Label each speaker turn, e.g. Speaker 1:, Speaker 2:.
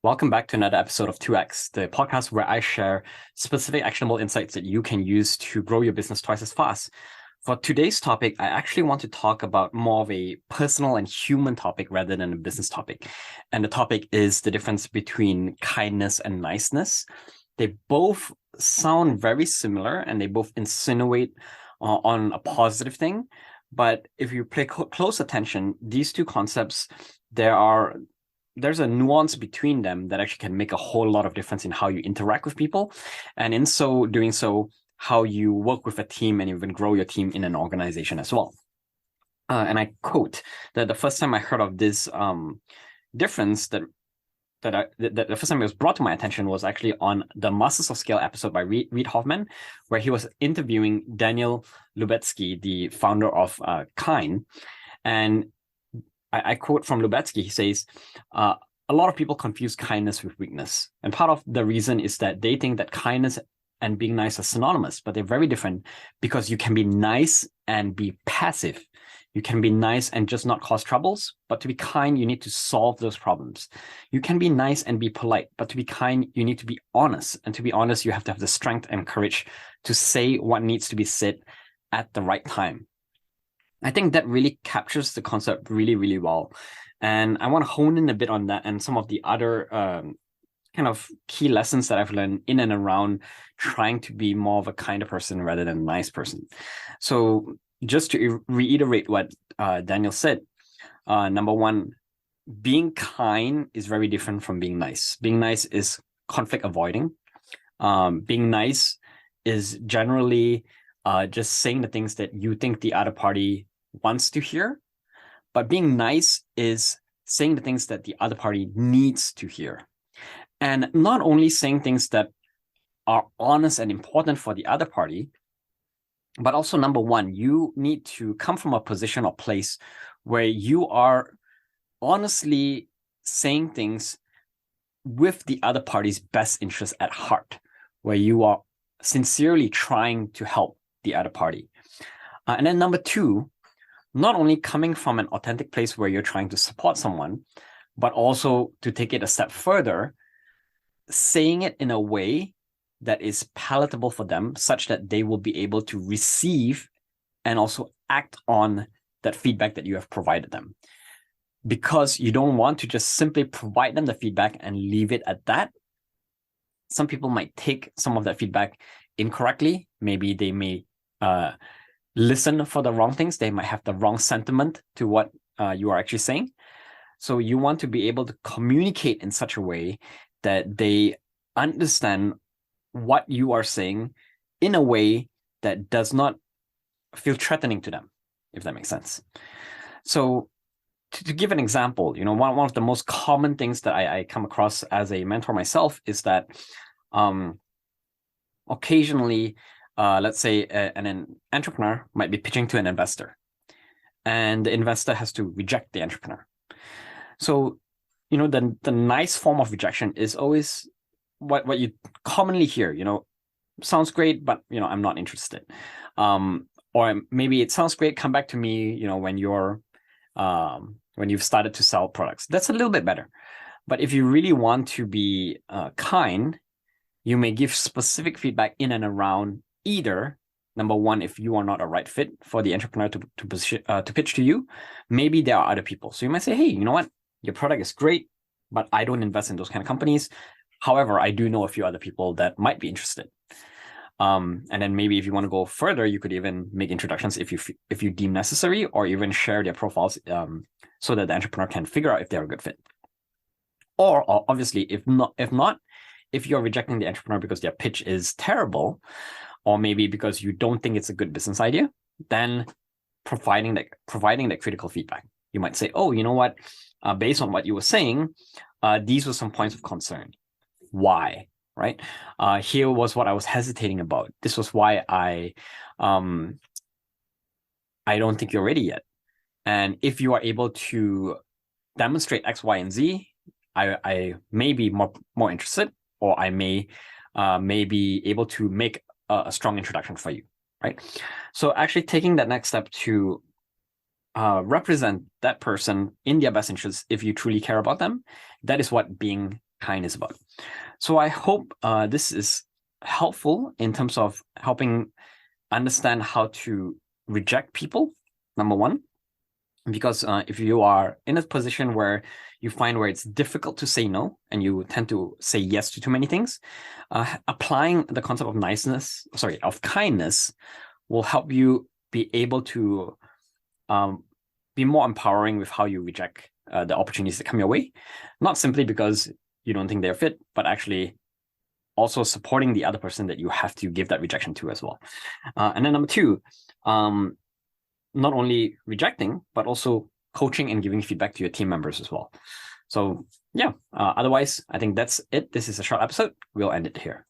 Speaker 1: Welcome back to another episode of 2X, the podcast where I share specific actionable insights that you can use to grow your business twice as fast. For today's topic, I actually want to talk about more of a personal and human topic rather than a business topic. And the topic is the difference between kindness and niceness. They both sound very similar and they both insinuate on a positive thing. But if you pay close attention, these two concepts, there's a nuance between them that actually can make a whole lot of difference in how you interact with people. And in doing so, how you work with a team and even grow your team in an organization as well. And I quote that the first time I heard of this difference that the first time it was brought to my attention was actually on the Masters of Scale episode by Reid Hoffman, where he was interviewing Daniel Lubetzky, the founder of Kind. And I quote from Lubetzky, he says, a lot of people confuse kindness with weakness. And part of the reason is that they think that kindness and being nice are synonymous, but they're very different because you can be nice and be passive. You can be nice and just not cause troubles, but to be kind, you need to solve those problems. You can be nice and be polite, but to be kind, you need to be honest. And to be honest, you have to have the strength and courage to say what needs to be said at the right time. I think that really captures the concept really, really well. And I want to hone in a bit on that and some of the other kind of key lessons that I've learned in and around trying to be more of a kinder person rather than a nice person. So just to reiterate what Daniel said, number one, being kind is very different from being nice. Being nice is conflict avoiding. Being nice is generally just saying the things that you think the other party wants to hear. But being nice is saying the things that the other party needs to hear. And not only saying things that are honest and important for the other party, but also number one, you need to come from a position or place where you are honestly saying things with the other party's best interest at heart, where you are sincerely trying to help the other party. And then number two, not only coming from an authentic place where you're trying to support someone, but also to take it a step further, saying it in a way that is palatable for them such that they will be able to receive and also act on that feedback that you have provided them. Because you don't want to just simply provide them the feedback and leave it at that. Some people might take some of that feedback incorrectly. Maybe they may listen for the wrong things. They might have the wrong sentiment to what you are actually saying. So you want to be able to communicate in such a way that they understand what you are saying in a way that does not feel threatening to them, if that makes sense. So to give an example, one of the most common things that I come across as a mentor myself is that occasionally, let's say an entrepreneur might be pitching to an investor, and the investor has to reject the entrepreneur. So, the nice form of rejection is always what you commonly hear, sounds great, but, I'm not interested. Or maybe it sounds great, come back to me, when you've started to sell products. That's a little bit better. But if you really want to be kind, you may give specific feedback in and around either, number one, if you are not a right fit for the entrepreneur to pitch to you, maybe there are other people. So you might say, hey, you know what? Your product is great, but I don't invest in those kind of companies. However, I do know a few other people that might be interested. And then maybe if you want to go further, you could even make introductions if you deem necessary, or even share their profiles so that the entrepreneur can figure out if they're a good fit. Or obviously, if you're rejecting the entrepreneur because their pitch is terrible, or maybe because you don't think it's a good business idea, then providing that critical feedback. You might say, oh, you know what? Based on what you were saying, these were some points of concern. Why? Right? Here was what I was hesitating about. This was why I don't think you're ready yet. And if you are able to demonstrate X, Y, and Z, I may be more interested, or I may be able to make a strong introduction for you, right? So actually taking that next step to represent that person in their best interest, if you truly care about them, that is what being kindness about. So I hope this is helpful in terms of helping understand how to reject people, number one. Because if you are in a position where you find where it's difficult to say no, and you tend to say yes to too many things, applying the concept of kindness will help you be able to be more empowering with how you reject the opportunities that come your way. Not simply because you don't think they're fit, but actually also supporting the other person that you have to give that rejection to as well. And then number two, not only rejecting, but also coaching and giving feedback to your team members as well. So yeah, otherwise, I think that's it. This is a short episode. We'll end it here.